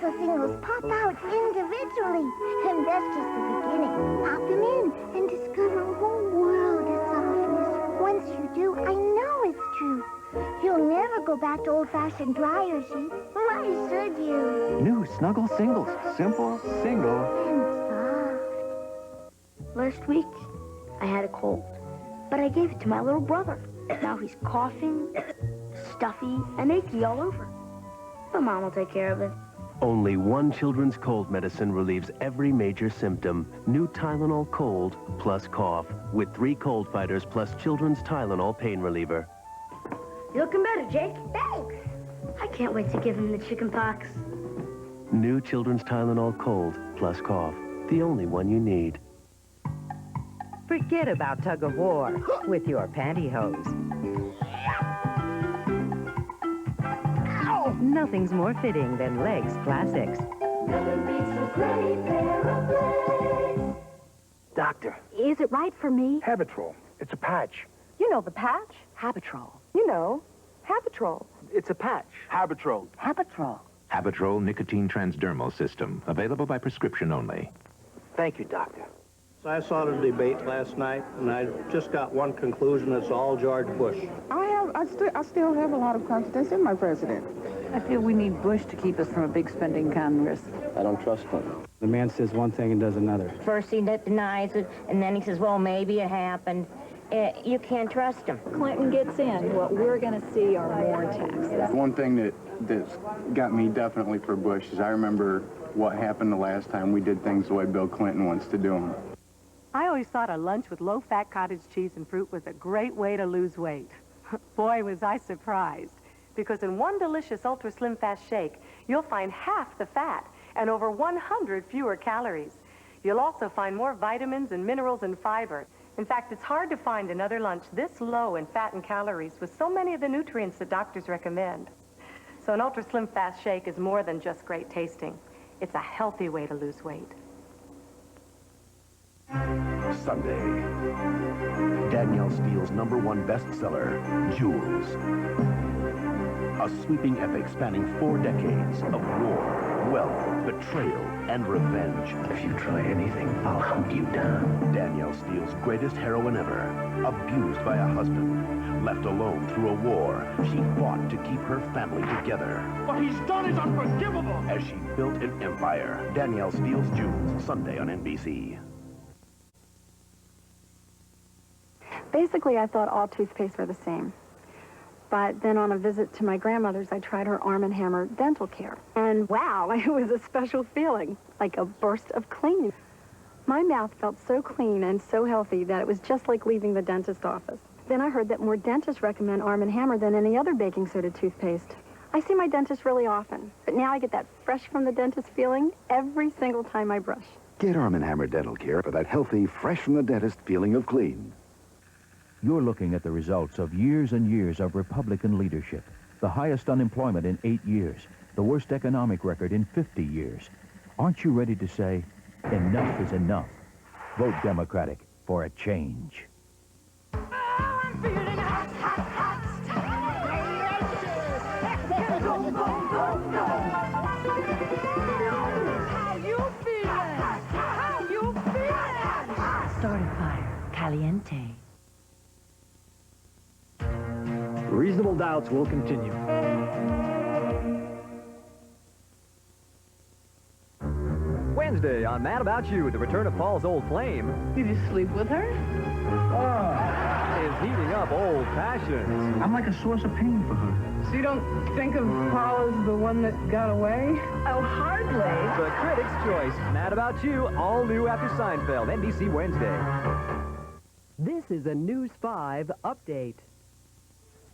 the singles pop out individually. And that's just the beginning. Pop them in and discover a whole world of softness. Once you do, I know it's true. You'll never go back to old-fashioned dryer sheets. Why should you? New Snuggle singles. Simple, single, And soft. Last week, I had a cold, but I gave it to my little brother. Now he's coughing, stuffy, and achy all over. But Mom will take care of it. Only one children's cold medicine relieves every major symptom. New Tylenol Cold plus cough with 3 cold fighters plus children's Tylenol pain reliever. You're looking better, Jake. Thanks. I can't wait to give him the chicken pox. New children's Tylenol Cold plus cough. The only one you need. Forget about tug of war with your pantyhose. Ow! Nothing's more fitting than Legs Classics. Nothing beats a great pair of legs. Doctor. Is it right for me? Habitrol. It's a patch. You know the patch? Habitrol. You know, Habitrol. It's a patch. Habitrol. Habitrol. Habitrol Nicotine Transdermal System. Available by prescription only. Thank you, Doctor. So I saw the debate last night, and I just got one conclusion. It's all George Bush. I still have a lot of confidence in my president. I feel we need Bush to keep us from a big spending Congress. I don't trust him. The man says one thing and does another. First he denies it, and then he says, well, maybe it happened. You can't trust him. Clinton gets in, what we're going to see are more taxes. One thing that's got me definitely for Bush is I remember what happened the last time we did things the way Bill Clinton wants to do them. I always thought a lunch with low-fat cottage cheese and fruit was a great way to lose weight. Boy, was I surprised, because in one delicious Ultra Slim Fast Shake, you'll find half the fat and over 100 fewer calories. You'll also find more vitamins and minerals and fiber. In fact, it's hard to find another lunch this low in fat and calories with so many of the nutrients that doctors recommend. So an Ultra Slim Fast Shake is more than just great tasting. It's a healthy way to lose weight. Sunday, Danielle Steele's #1 bestseller, Jules. A sweeping epic spanning 4 decades of war, wealth, betrayal, and revenge. If you try anything, I'll hunt you down. Danielle Steele's greatest heroine ever, abused by a husband, left alone through a war, she fought to keep her family together. What he's done is unforgivable! As she built an empire, Danielle Steele's Jules, Sunday on NBC. Basically, I thought all toothpaste were the same. But then on a visit to my grandmother's, I tried her Arm & Hammer dental care. And wow, it was a special feeling, like a burst of clean. My mouth felt so clean and so healthy that it was just like leaving the dentist office. Then I heard that more dentists recommend Arm & Hammer than any other baking soda toothpaste. I see my dentist really often, but now I get that fresh from the dentist feeling every single time I brush. Get Arm & Hammer dental care for that healthy, fresh from the dentist feeling of clean. You're looking at the results of years and years of Republican leadership. The highest unemployment in 8 years. The worst economic record in 50 years. Aren't you ready to say, enough is enough? Vote Democratic for a change. Started fire. Caliente. Reasonable doubts will continue. Wednesday on Mad About You, the return of Paul's old flame. Did you sleep with her? Is heating up old passions. I'm like a source of pain for her. So you don't think of Paul as the one that got away? Oh, hardly. The Critics' Choice, Mad About You, all new after Seinfeld, NBC Wednesday. This is a News 5 update.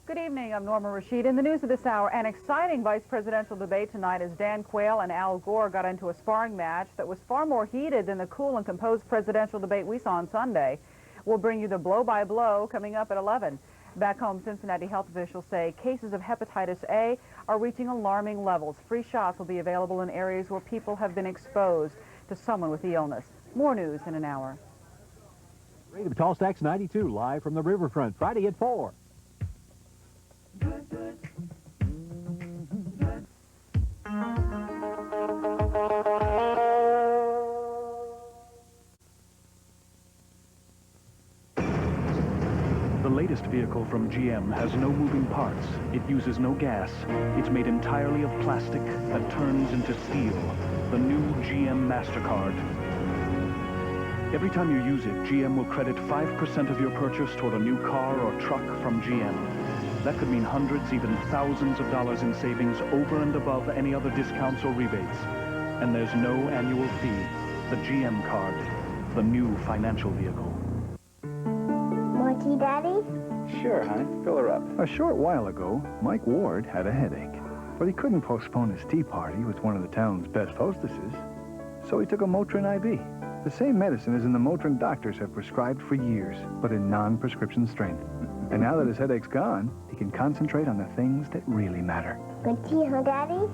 Good evening, I'm Norma Rashid. In the news of this hour, an exciting vice presidential debate tonight as Dan Quayle and Al Gore got into a sparring match that was far more heated than the cool and composed presidential debate we saw on Sunday. We'll bring you the blow-by-blow coming up at 11. Back home, Cincinnati health officials say cases of hepatitis A are reaching alarming levels. Free shots will be available in areas where people have been exposed to someone with the illness. More news in an hour. Radio Tall Stacks 92, live from the riverfront, Friday at 4. latest vehicle from GM has no moving parts. It uses no gas. It's made entirely of plastic that turns into steel. The new GM MasterCard. Every time you use it, GM will credit 5% of your purchase toward a new car or truck from GM. That could mean hundreds, even thousands of dollars in savings over and above any other discounts or rebates. And there's no annual fee. The GM card, the new financial vehicle. More tea, Daddy? Sure, honey. Fill her up. A short while ago, Mike Ward had a headache, but he couldn't postpone his tea party with one of the town's best hostesses, so he took a Motrin IB. The same medicine as in the Motrin doctors have prescribed for years, but in non-prescription strength. And now that his headache's gone, he can concentrate on the things that really matter. Good tea, huh, Daddy?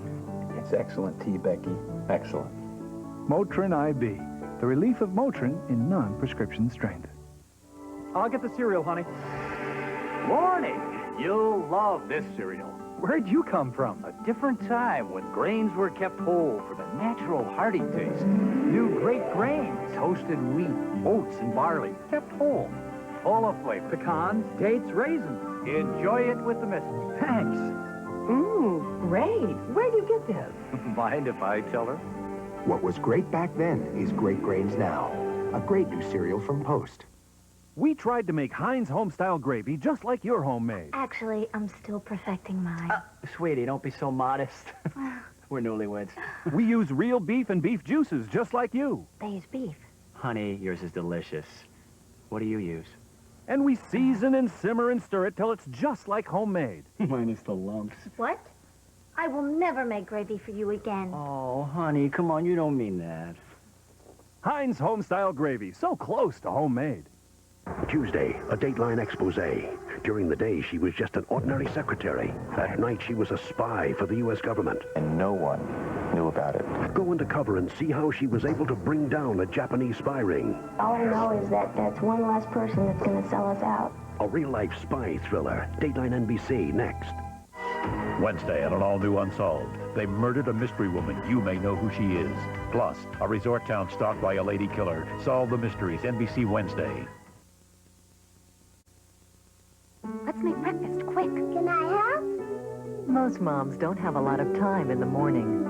It's excellent tea, Becky. Excellent. Motrin IB, the relief of Motrin in non-prescription strength. I'll get the cereal, honey. Morning. You'll love this cereal. Where'd you come from? A different time when grains were kept whole for the natural hearty taste. New great grains, toasted wheat, oats, and barley, kept whole. Full of flavor. Pecans, dates, raisins. Enjoy it with the missus. Thanks. Great. Where'd you get this? Mind if I tell her? What was great back then is great grains now. A great new cereal from Post. We tried to make Heinz HomeStyle gravy just like your homemade. Actually, I'm still perfecting mine. Sweetie, don't be so modest. We're newlyweds. We use real beef and beef juices just like you. They use beef. Honey, yours is delicious. What do you use? And we season and simmer and stir it till it's just like homemade. Minus the lumps. What? I will never make gravy for you again. Oh, honey, come on, you don't mean that. Heinz HomeStyle gravy, so close to homemade. Tuesday, a Dateline expose. During the day, she was just an ordinary secretary. At night, she was a spy for the U.S. government. And no one knew about it. Go undercover and see how she was able to bring down a Japanese spy ring. All I know is that that's one less person that's going to sell us out. A real-life spy thriller. Dateline NBC, next. Wednesday at an all-new Unsolved. They murdered a mystery woman. You may know who she is. Plus, a resort town stalked by a lady killer. Solve the mysteries. NBC Wednesday. Let's make breakfast, quick. Can I help? Most moms don't have a lot of time in the morning.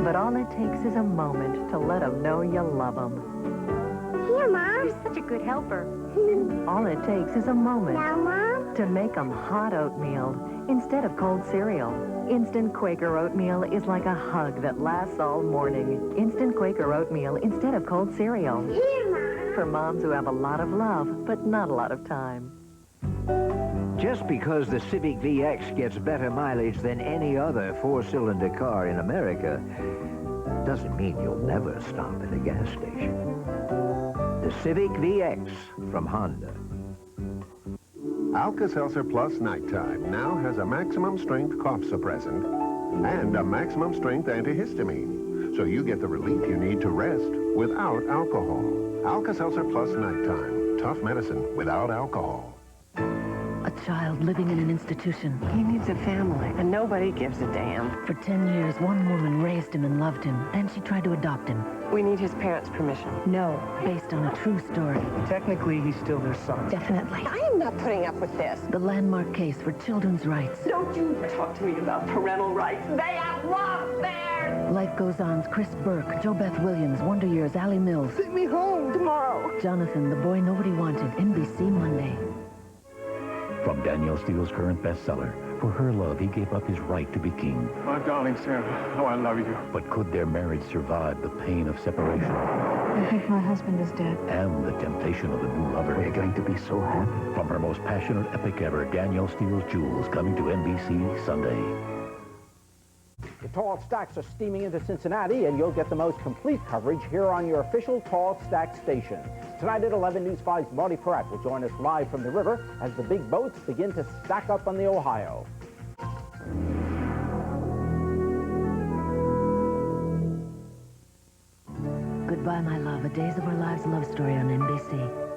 But all it takes is a moment to let them know you love them. Here, Mom. You're such a good helper. All it takes is a moment Now, Mom. to make them hot oatmeal instead of cold cereal. Instant Quaker oatmeal is like a hug that lasts all morning. Instant Quaker oatmeal instead of cold cereal. Here, Mom. For moms who have a lot of love, but not a lot of time. Just because the Civic VX gets better mileage than any other four-cylinder car in America doesn't mean you'll never stop at a gas station. The Civic VX from Honda. Alka-Seltzer Plus Nighttime now has a maximum strength cough suppressant and a maximum strength antihistamine, so you get the relief you need to rest without alcohol. Alka-Seltzer Plus Nighttime, tough medicine without alcohol. A child living in an institution. He needs a family, and nobody gives a damn. For 10 years, one woman raised him and loved him. Then she tried to adopt him. We need his parents' permission. No, based on a true story. Technically, he's still their son. Definitely. I am not putting up with this. The landmark case for children's rights. Don't you talk to me about parental rights. They have lost theirs! Life Goes On's Chris Burke, Jo Beth Williams, Wonder Years, Allie Mills. Take me home tomorrow. Jonathan, the boy nobody wanted. NBC Monday. From Danielle Steele's current bestseller, for her love, he gave up his right to be king. My darling Sarah, oh, I love you. But could their marriage survive the pain of separation I think my husband is dead. and the temptation of a new lover? We're going to be so happy. From her most passionate epic ever, Danielle Steele's Jewels, coming to NBC Sunday. The tall stacks are steaming into Cincinnati, and you'll get the most complete coverage here on your official tall stack station. Tonight at 11, News 5's Marty Peratt will join us live from the river as the big boats begin to stack up on the Ohio. Goodbye, my love. A Days of Our Lives love story on NBC.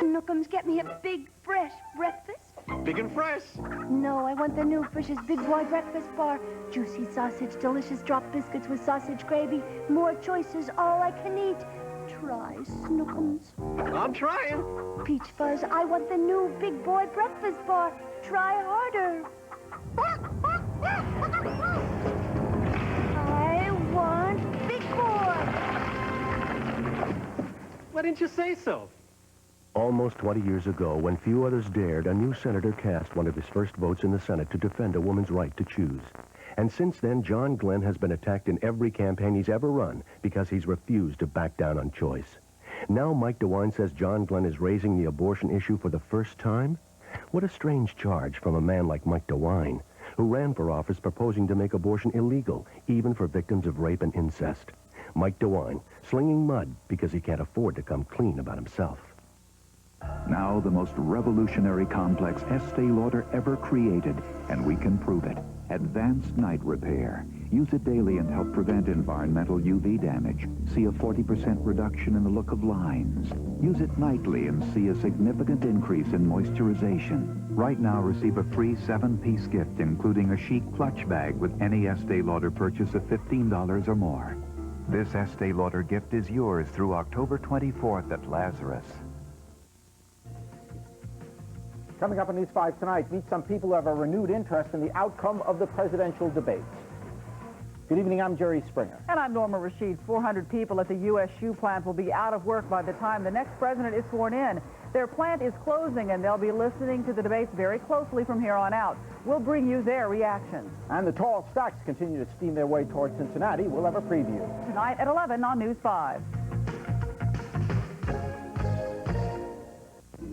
Nookums, get me a big, fresh breakfast. Big and fresh. No, I want the new Frisch's Big Boy Breakfast Bar. Juicy sausage, delicious drop biscuits with sausage gravy. More choices, all I can eat. try, Snookums. I'm trying. Peach Fuzz, I want the new Big Boy breakfast bar. Try harder. I want Big Boy. Why didn't you say so? Almost 20 years ago, when few others dared, a new senator cast one of his first votes in the Senate to defend a woman's right to choose. And since then, John Glenn has been attacked in every campaign he's ever run because he's refused to back down on choice. Now Mike DeWine says John Glenn is raising the abortion issue for the first time? What a strange charge from a man like Mike DeWine, who ran for office proposing to make abortion illegal, even for victims of rape and incest. Mike DeWine, slinging mud because he can't afford to come clean about himself. Now the most revolutionary complex Estee Lauder ever created, and we can prove it. Advanced Night Repair. Use it daily and help prevent environmental UV damage. See a 40% reduction in the look of lines. Use it nightly and see a significant increase in moisturization. Right now, receive a free 7-piece gift, including a chic clutch bag with any Estee Lauder purchase of $15 or more. This Estee Lauder gift is yours through October 24th at Lazarus. Coming up on News 5 tonight, meet some people who have a renewed interest in the outcome of the presidential debates. Good evening, I'm Jerry Springer. And I'm Norma Rashid. 400 people at the U.S. shoe plant will be out of work by the time the next president is sworn in. Their plant is closing, and they'll be listening to the debates very closely from here on out. We'll bring you their reactions. And the tall stacks continue to steam their way towards Cincinnati. We'll have a preview. Tonight at 11 on News 5.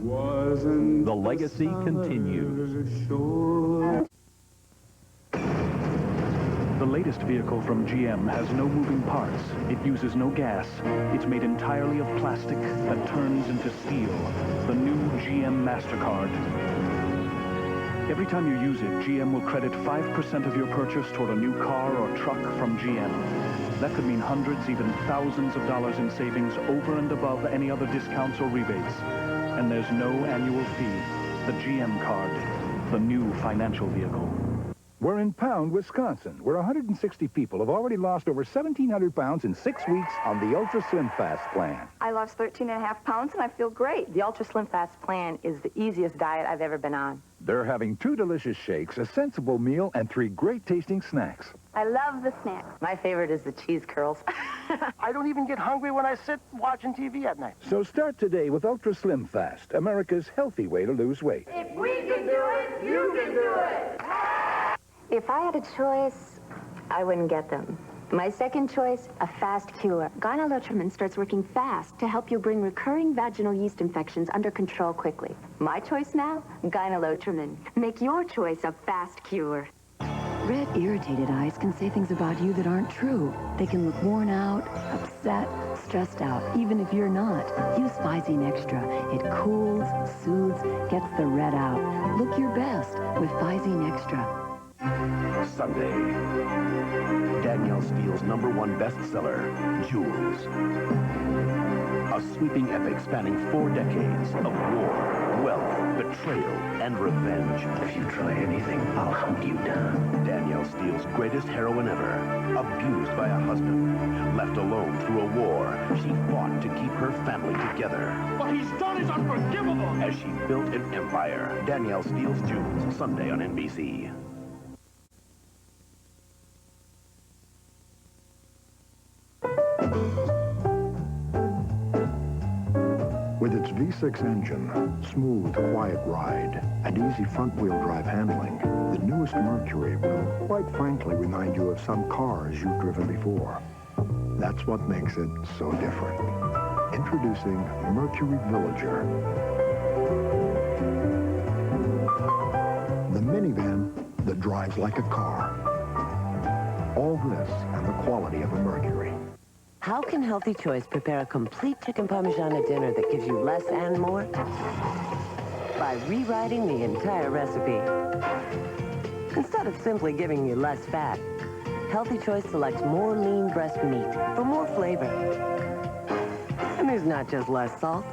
The legacy continues. The latest vehicle from GM has no moving parts. It uses no gas. It's made entirely of plastic that turns into steel. The new GM MasterCard. Every time you use it, GM will credit 5% of your purchase toward a new car or truck from GM. That could mean hundreds, even thousands of dollars in savings over and above any other discounts or rebates. And there's no annual fee. The GM card, the new financial vehicle. We're in Pound, Wisconsin, where 160 people have already lost over 1,700 pounds in 6 weeks on the Ultra Slim Fast plan. I lost 13.5 pounds and I feel great. The Ultra Slim Fast plan is the easiest diet I've ever been on. They're having 2 delicious shakes, a sensible meal, and 3 great-tasting snacks. I love the snacks. My favorite is the cheese curls. I don't even get hungry when I sit watching TV at night. So start today with Ultra Slim Fast, America's healthy way to lose weight. If we can do it, you can do it. If I had a choice, I wouldn't get them. My second choice, a fast cure. Gyne-Lotrimin starts working fast to help you bring recurring vaginal yeast infections under control quickly. My choice now, Gyne-Lotrimin. Make your choice a fast cure. Red, irritated eyes can say things about you that aren't true. They can look worn out, upset, stressed out, even if you're not. Use Visine Extra. It cools, soothes, gets the red out. Look your best with Visine Extra. Sunday, Danielle Steele's #1 bestseller, Jewels. A sweeping epic spanning 4 decades of war, wealth, betrayal, and revenge. If you try anything, I'll hunt you down. Danielle Steele's greatest heroine ever, abused by a husband, left alone through a war, she fought to keep her family together. What he's done is unforgivable! As she built an empire, Danielle Steele's Jewels, Sunday on NBC. With its V6 engine, smooth, quiet ride, and easy front-wheel drive handling, the newest Mercury will, quite frankly, remind you of some cars you've driven before. That's what makes it so different. Introducing Mercury Villager. The minivan that drives like a car. All this and the quality of a Mercury. How can Healthy Choice prepare a complete chicken parmigiana dinner that gives you less and more? By rewriting the entire recipe. Instead of simply giving you less fat, Healthy Choice selects more lean breast meat for more flavor. And there's not just less salt.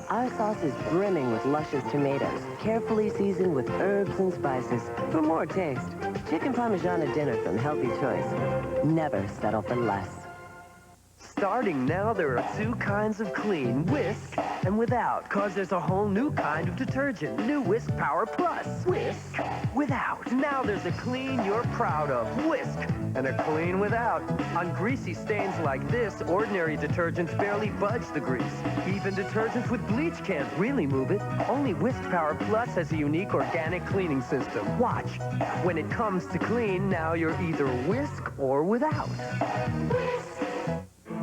Our sauce is brimming with luscious tomatoes, carefully seasoned with herbs and spices for more taste. Chicken parmigiana dinner from Healthy Choice. Never settle for less. Starting now, there are two kinds of clean, whisk and without, cause there's a whole new kind of detergent, new Whisk Power Plus. Whisk without. Now there's a clean you're proud of, whisk, and a clean without. On greasy stains like this, ordinary detergents barely budge the grease. Even detergents with bleach can't really move it. Only Whisk Power Plus has a unique organic cleaning system. Watch. When it comes to clean, now you're either whisk or without.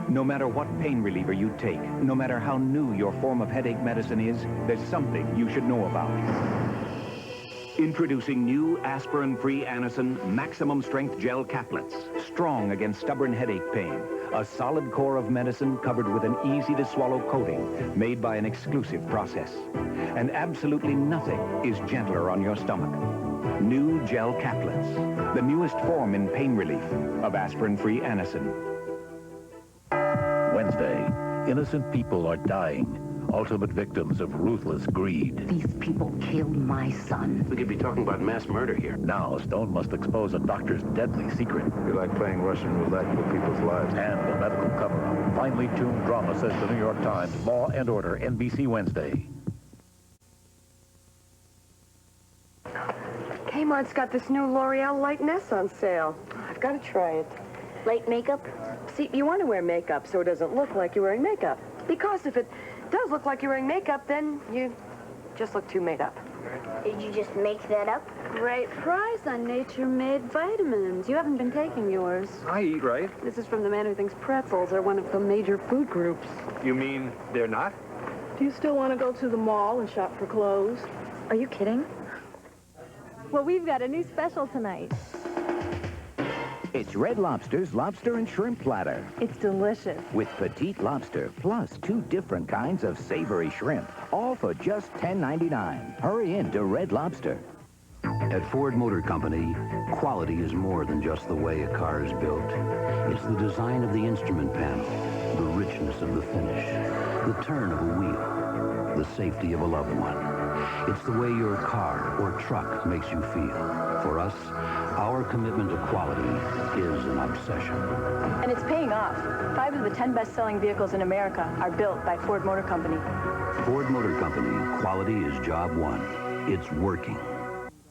No matter what pain reliever you take, no matter how new your form of headache medicine is, there's something you should know about. Introducing new aspirin-free Anacin maximum strength gel caplets. Strong against stubborn headache pain. A solid core of medicine covered with an easy-to-swallow coating made by an exclusive process. And absolutely nothing is gentler on your stomach. New gel caplets. The newest form in pain relief of aspirin-free Anacin. Wednesday, innocent people are dying. Ultimate victims of ruthless greed. These people killed my son. We could be talking about mass murder here. Now, Stone must expose a doctor's deadly secret. You're like playing Russian roulette with people's lives. And the medical cover-up. Finely tuned drama, says the New York Times. Law and Order, NBC Wednesday. Kmart's got this new L'Oreal Light Ness on sale. I've got to try it. Light makeup? See, you want to wear makeup so it doesn't look like you're wearing makeup. Because if it does look like you're wearing makeup, then you just look too made up. Did you just make that up? Great price on nature-made vitamins. You haven't been taking yours. I eat right. This is from the man who thinks pretzels are one of the major food groups. You mean they're not? Do you still want to go to the mall and shop for clothes? Are you kidding? Well, we've got a new special tonight. It's Red Lobster's Lobster and Shrimp Platter. It's delicious. With petite lobster, plus 2 different kinds of savory shrimp, all for just $10.99. Hurry in to Red Lobster. At Ford Motor Company, quality is more than just the way a car is built. It's the design of the instrument panel, the richness of the finish, the turn of a wheel, the safety of a loved one. It's the way your car or truck makes you feel. For us, our commitment to quality is an obsession. And it's paying off. 5 of the 10 best-selling vehicles in America are built by Ford Motor Company. Ford Motor Company, quality is job one. It's working.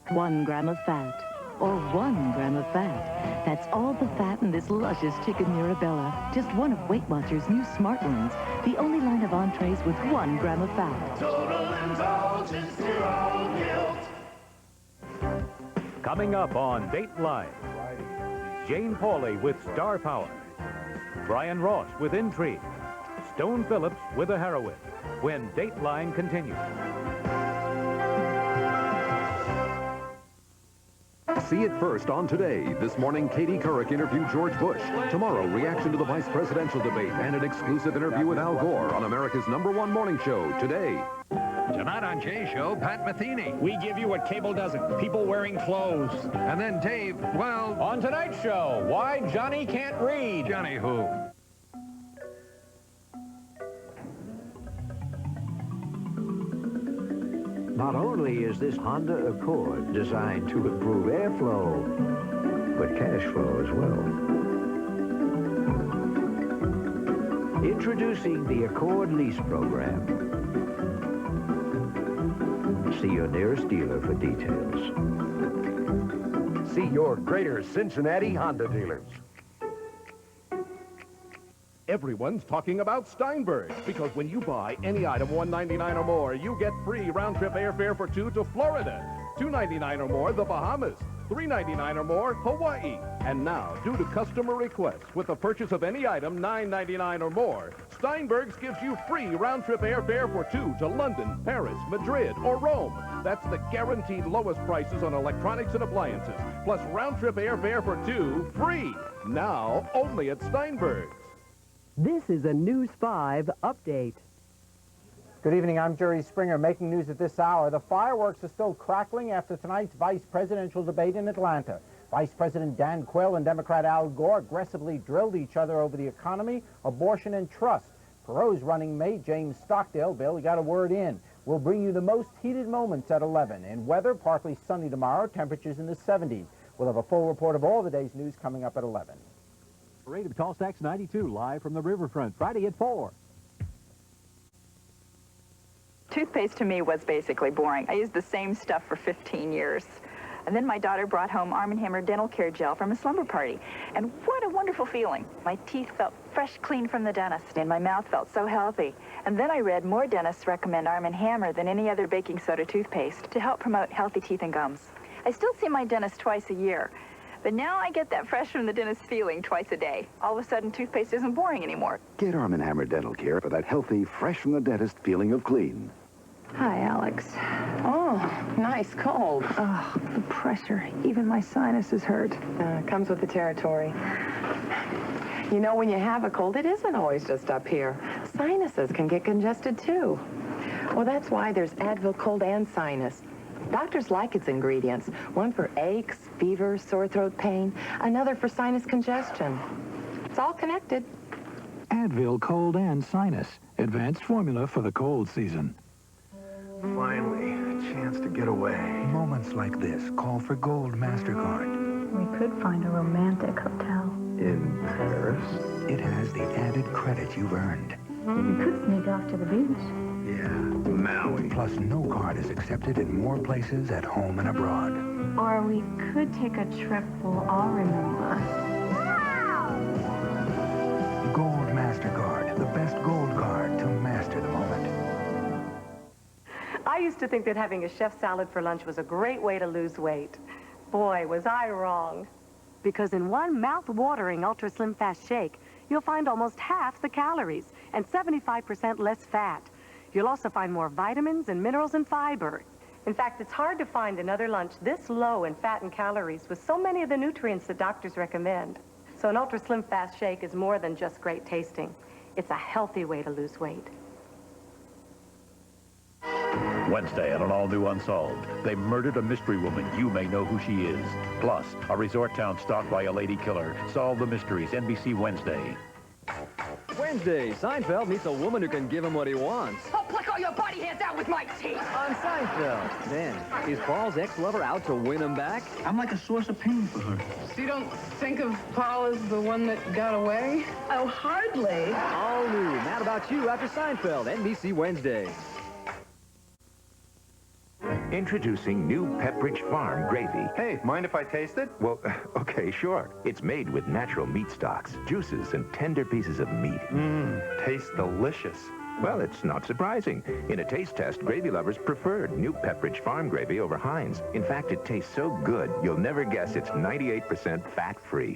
1 gram of fat, or 1 gram of fat. That's all the fat in this luscious chicken Mirabella. Just one of Weight Watchers' new Smart Ones. The only line of entrees with 1 gram of fat. Total indulgence, zero guilt. Coming up on Dateline, Jane Pauley with star power, Brian Ross with intrigue, Stone Phillips with a heroine, when Dateline continues. See it first on Today. This morning, Katie Couric interviewed George Bush. Tomorrow, reaction to the vice presidential debate and an exclusive interview with Al Gore on America's #1 morning show, Today. Tonight on Jay's show, Pat Metheny. We give you what cable doesn't. People wearing clothes. And then Dave, well... On tonight's show, why Johnny can't read. Johnny who? Not only is this Honda Accord designed to improve airflow, but cash flow as well. Introducing the Accord Lease Program. See your nearest dealer for details. See your Greater Cincinnati Honda dealers. Everyone's talking about Steinberg, because when you buy any item $1.99 or more, you get free round-trip airfare for 2 to Florida, $2.99 or more, the Bahamas, $3.99 or more, Hawaii. And now, due to customer requests, with the purchase of any item $9.99 or more, Steinberg's gives you free round-trip airfare for 2 to London, Paris, Madrid, or Rome. That's the guaranteed lowest prices on electronics and appliances, plus round-trip airfare for 2 free. Now, only at Steinberg's. This is a News 5 update. Good evening, I'm Jerry Springer, making news at this hour. The fireworks are still crackling after tonight's vice presidential debate in Atlanta. Vice President Dan Quayle and Democrat Al Gore aggressively drilled each other over the economy, abortion, and trust. Perot's running mate, James Stockdale, barely got a word in. We'll bring you the most heated moments at 11. In weather, partly sunny tomorrow, temperatures in the 70s. We'll have a full report of all the day's news coming up at 11. Parade of Tall Stacks 92, live from the riverfront, Friday at 4. Toothpaste to me was basically boring. I used the same stuff for 15 years. And then my daughter brought home Arm & Hammer dental care gel from a slumber party. And what a wonderful feeling. My teeth felt fresh, clean from the dentist, and my mouth felt so healthy. And then I read more dentists recommend Arm & Hammer than any other baking soda toothpaste to help promote healthy teeth and gums. I still see my dentist twice a year. But now I get that fresh from the dentist feeling twice a day. All of a sudden, toothpaste isn't boring anymore. Get Arm & Hammer dental care for that healthy, fresh from the dentist feeling of clean. Hi, Alex. Oh, nice cold. Oh, the pressure. Even my sinuses hurt. Comes with the territory. You know, when you have a cold, it isn't always just up here. Sinuses can get congested, too. Well, that's why there's Advil Cold and Sinus. Doctors like its ingredients. One for aches, fever, sore throat pain. Another for sinus congestion. It's all connected. Advil Cold and Sinus. Advanced formula for the cold season. Finally, a chance to get away. Moments like this call for Gold MasterCard. We could find a romantic hotel. In Paris? It has the added credit you've earned. We could sneak off to the beach. Yeah, Maui. Plus, no card is accepted in more places at home and abroad. Or we could take a trip we'll all remember. Gold MasterCard, the best gold card to master the moment. I used to think that having a chef salad for lunch was a great way to lose weight. Boy, was I wrong. Because in one mouth-watering Ultra Slim Fast Shake, you'll find almost half the calories and 75% less fat. You'll also find more vitamins and minerals and fiber. In fact, it's hard to find another lunch this low in fat and calories with so many of the nutrients that doctors recommend. So an Ultra Slim Fast Shake is more than just great tasting. It's a healthy way to lose weight. Wednesday on an all-new Unsolved, they murdered a mystery woman. You may know who she is. Plus, a resort town stalked by a lady killer. Solve the mysteries, NBC Wednesday. Wednesday, Seinfeld meets a woman who can give him what he wants. I'll pluck all your body hairs out with my teeth. On Seinfeld. Then, is Paul's ex-lover out to win him back? I'm like a source of pain for her. So you don't think of Paul as the one that got away? Oh, hardly. All new. Mad About You after Seinfeld, NBC Wednesday. Introducing new Pepperidge Farm gravy. Hey, mind if I taste it? Well, okay, sure. It's made with natural meat stocks, juices, and tender pieces of meat. Tastes delicious. Well, it's not surprising. In a taste test, gravy lovers preferred new Pepperidge Farm gravy over Heinz. In fact, it tastes so good, you'll never guess it's 98% fat-free.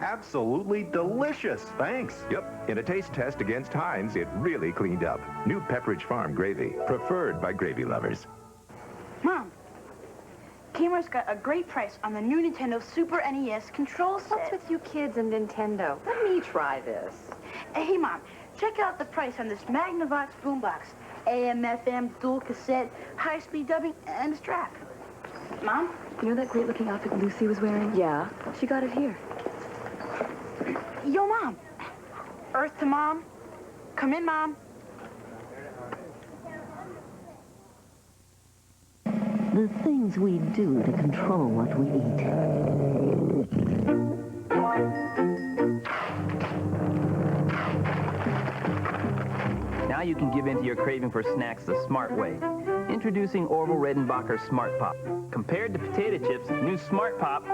Absolutely delicious. Thanks. Yep. In a taste test against Heinz, it really cleaned up. New Pepperidge Farm gravy, preferred by gravy lovers. Mom, Kmart's got a great price on the new Nintendo Super NES control set. What's with you kids and Nintendo? Let me try this. Hey, Mom, check out the price on this Magnavox boombox. AM, FM, dual cassette, high-speed dubbing, and a strap. Mom? You know that great-looking outfit Lucy was wearing? Yeah. She got it here. Yo, Mom. Earth to Mom. Come in, Mom. The things we do to control what we eat. Now you can give in to your craving for snacks the smart way. Introducing Orville Redenbacher Smart Pop. Compared to potato chips, new Smart Pop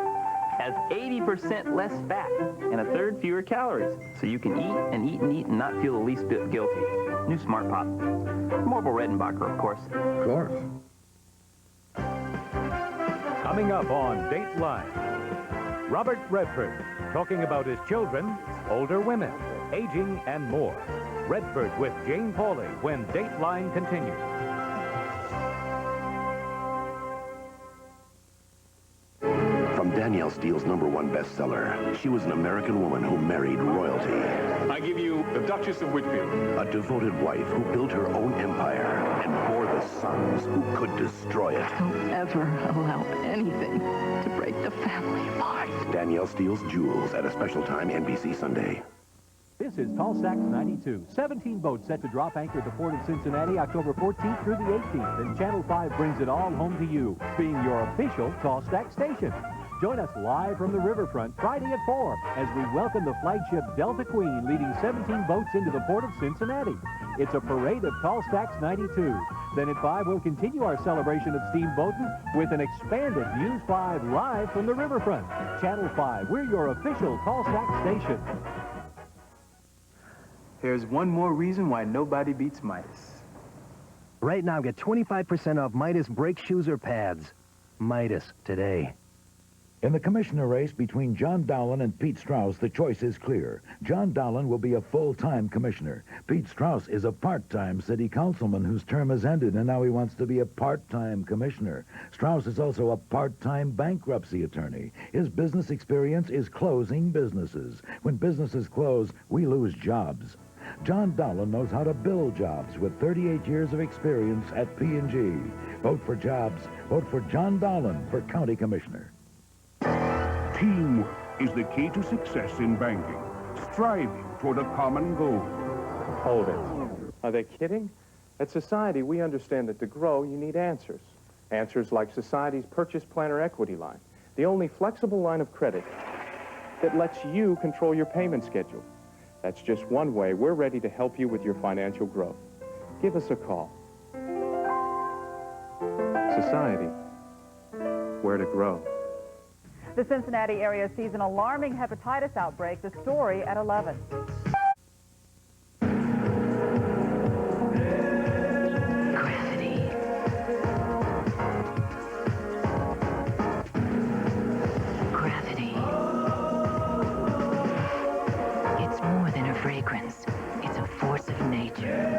has 80% less fat and a third fewer calories. So you can eat and eat and eat and not feel the least bit guilty. New Smart Pop. From Orville Redenbacher, of course. Of course. Coming up on Dateline, Robert Redford talking about his children, older women, aging, and more. Redford with Jane Pauley when Dateline continues. From Danielle Steele's #1 bestseller, she was an American woman who married royalty. I give you the Duchess of Whitfield. A devoted wife who built her own empire and bore the sons who could destroy it. Don't ever allow anything to break the family apart. Danielle Steele's Jewels at a special time NBC Sunday. This is Tall Stacks 92. 17 boats set to drop anchor at the Port of Cincinnati October 14th through the 18th. And Channel 5 brings it all home to you, being your official Tall Stack station. Join us live from the riverfront Friday at 4 as we welcome the flagship Delta Queen leading 17 boats into the port of Cincinnati. It's a parade of Tall Stacks 92. Then at 5, we'll continue our celebration of steamboating with an expanded News 5 live from the riverfront. Channel 5, we're your official Tall Stacks station. Here's one more reason why nobody beats Midas. Right now, get 25% off Midas brake shoes or pads. Midas, today. In the commissioner race between John Dowland and Pete Strauss, the choice is clear. John Dowland will be a full-time commissioner. Pete Strauss is a part-time city councilman whose term has ended, and now he wants to be a part-time commissioner. Strauss is also a part-time bankruptcy attorney. His business experience is closing businesses. When businesses close, we lose jobs. John Dowland knows how to build jobs with 38 years of experience at P&G. Vote for jobs. Vote for John Dowland for county commissioner. Teamwork is the key to success in banking. Striving toward a common goal. Hold it. Are they kidding? At Society, we understand that to grow, you need answers. Answers like Society's Purchase Planner Equity Line, the only flexible line of credit that lets you control your payment schedule. That's just one way we're ready to help you with your financial growth. Give us a call. Society, where to grow. The Cincinnati area sees an alarming hepatitis outbreak. The story at 11. Gravity. Gravity. It's more than a fragrance. It's a force of nature.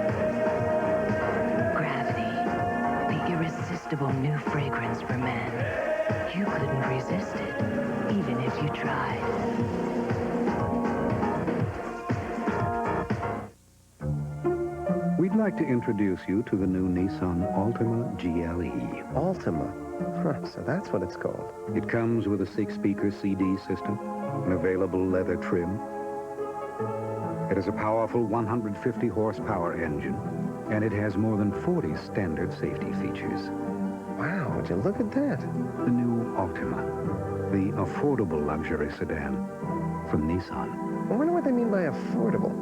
Gravity. The irresistible new fragrance for men. You couldn't resist it, even if you tried. We'd like to introduce you to the new Nissan Altima GLE. Altima? Huh, so that's what it's called. It comes with a 6-speaker CD system, an available leather trim. It has a powerful 150 horsepower engine, and it has more than 40 standard safety features. Wow, would you look at that? The new Altima, the affordable luxury sedan from Nissan. I wonder what they mean by affordable.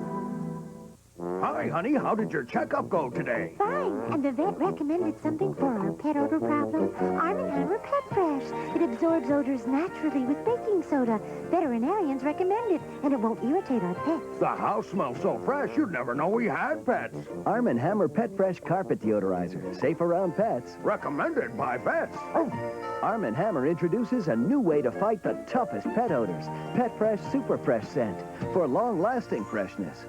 Hi, honey. How did your checkup go today? Fine. And the vet recommended something for our pet odor problem. Arm & Hammer Pet Fresh. It absorbs odors naturally with baking soda. Veterinarians recommend it, and it won't irritate our pets. The house smells so fresh, you'd never know we had pets. Arm & Hammer Pet Fresh Carpet Deodorizer. Safe around pets. Recommended by vets. Oh. Arm & Hammer introduces a new way to fight the toughest pet odors. Pet Fresh Super Fresh Scent for long-lasting freshness.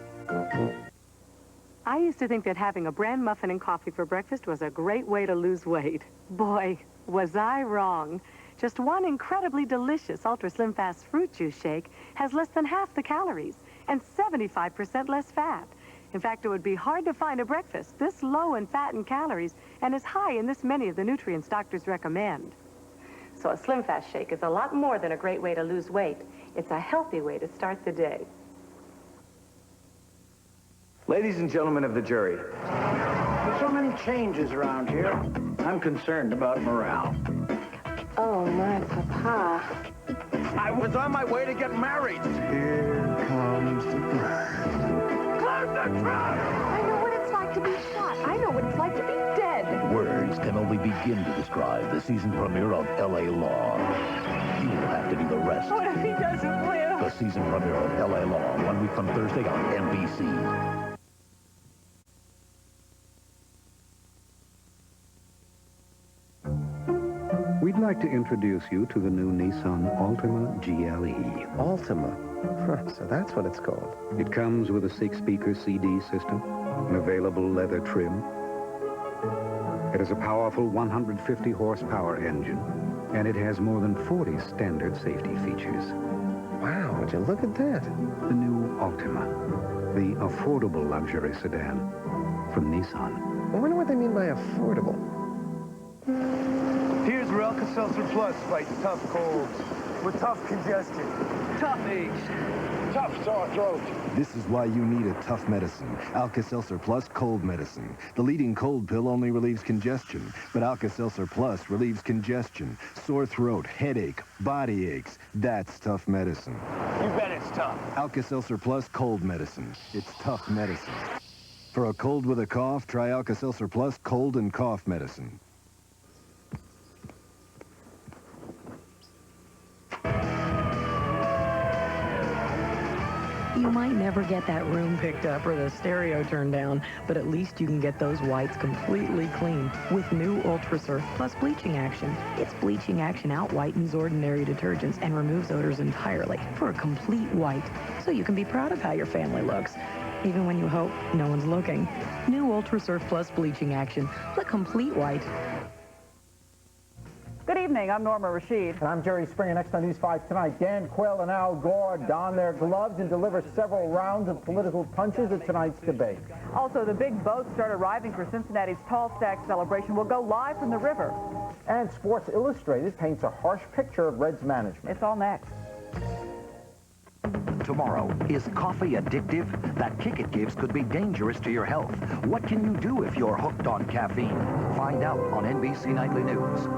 I used to think that having a bran muffin and coffee for breakfast was a great way to lose weight. Boy, was I wrong. Just one incredibly delicious Ultra Slim Fast fruit juice shake has less than half the calories and 75% less fat. In fact, it would be hard to find a breakfast this low in fat and calories and as high in this many of the nutrients doctors recommend. So a Slim Fast shake is a lot more than a great way to lose weight. It's a healthy way to start the day. Ladies and gentlemen of the jury, with so many changes around here, I'm concerned about morale. Oh, my papa. I was on my way to get married. Here comes the bride. Close the trap! I know what it's like to be shot. I know what it's like to be dead. Words can only begin to describe the season premiere of L.A. Law. You will have to do the rest. What if he doesn't live? The season premiere of L.A. Law, 1 week from Thursday on NBC. We'd like to introduce you to the new Nissan Altima GLE. Altima? Huh, so that's what it's called. It comes with a 6-speaker CD system, an available leather trim. It has a powerful 150 horsepower engine, and it has more than 40 standard safety features. Wow, would you look at that? The new Altima, the affordable luxury sedan from Nissan. I wonder what they mean by affordable. Here's where Alka-Seltzer Plus fights tough colds with tough congestion. Tough aches. tough sore throat. This is why you need a tough medicine. Alka-Seltzer Plus Cold Medicine. The leading cold pill only relieves congestion, but Alka-Seltzer Plus relieves congestion, sore throat, headache, body aches. That's tough medicine. You bet it's tough. Alka-Seltzer Plus Cold Medicine. It's tough medicine. For a cold with a cough, try Alka-Seltzer Plus Cold and Cough Medicine. You might never get that room picked up or the stereo turned down, but at least you can get those whites completely clean with new Ultra Surf Plus bleaching action. Its bleaching action out-whitens ordinary detergents and removes odors entirely for a complete white, so you can be proud of how your family looks, even when you hope no one's looking. New Ultra Surf Plus bleaching action, the complete white. Good evening, I'm Norma Rashid. And I'm Jerry Springer. Next on News 5 tonight, Dan Quayle and Al Gore don their gloves and deliver several rounds of political punches at tonight's debate. Also, the big boats start arriving for Cincinnati's Tall Stack celebration. We'll go live from the river. And Sports Illustrated paints a harsh picture of Reds management. It's all next. Tomorrow, is coffee addictive? That kick it gives could be dangerous to your health. What can you do if you're hooked on caffeine? Find out on NBC Nightly News.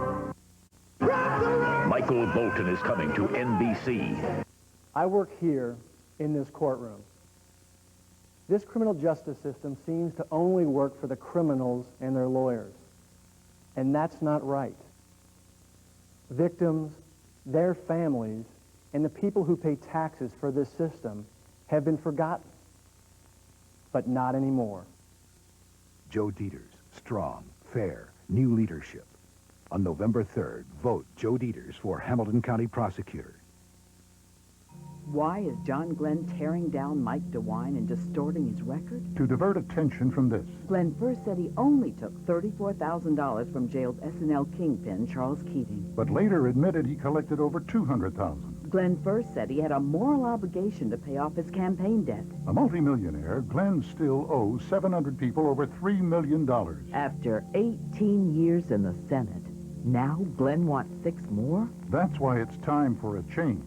Michael Bolton is coming to NBC. I work here in this courtroom. This criminal justice system seems to only work for the criminals and their lawyers. And that's not right. Victims, their families, and the people who pay taxes for this system have been forgotten. But not anymore. Joe Dieters, strong, fair, new leadership. On November 3rd, vote Joe Dieters for Hamilton County Prosecutor. Why is John Glenn tearing down Mike DeWine and distorting his record? To divert attention from this. Glenn first said he only took $34,000 from jailed SNL kingpin Charles Keating. But later admitted he collected over $200,000. Glenn first said he had a moral obligation to pay off his campaign debt. A multimillionaire, Glenn still owes 700 people over $3 million. After 18 years in the Senate, now Glenn wants 6 more? That's why it's time for a change.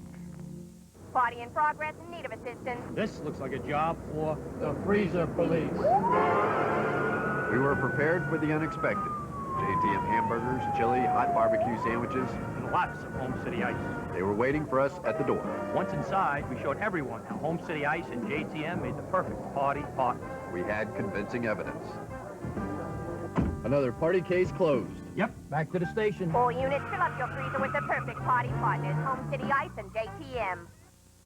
Party in progress in need of assistance. This looks like a job for the freezer police. We were prepared for the unexpected. JTM hamburgers, chili, hot barbecue sandwiches, And lots of Home City Ice. They were waiting for us at the door. Once inside, we showed everyone how Home City Ice and JTM made the perfect party partners. We had convincing evidence. Another party case closed. Yep, back to the station. All units, fill up your freezer with the perfect party partners, Home City Ice and JTM.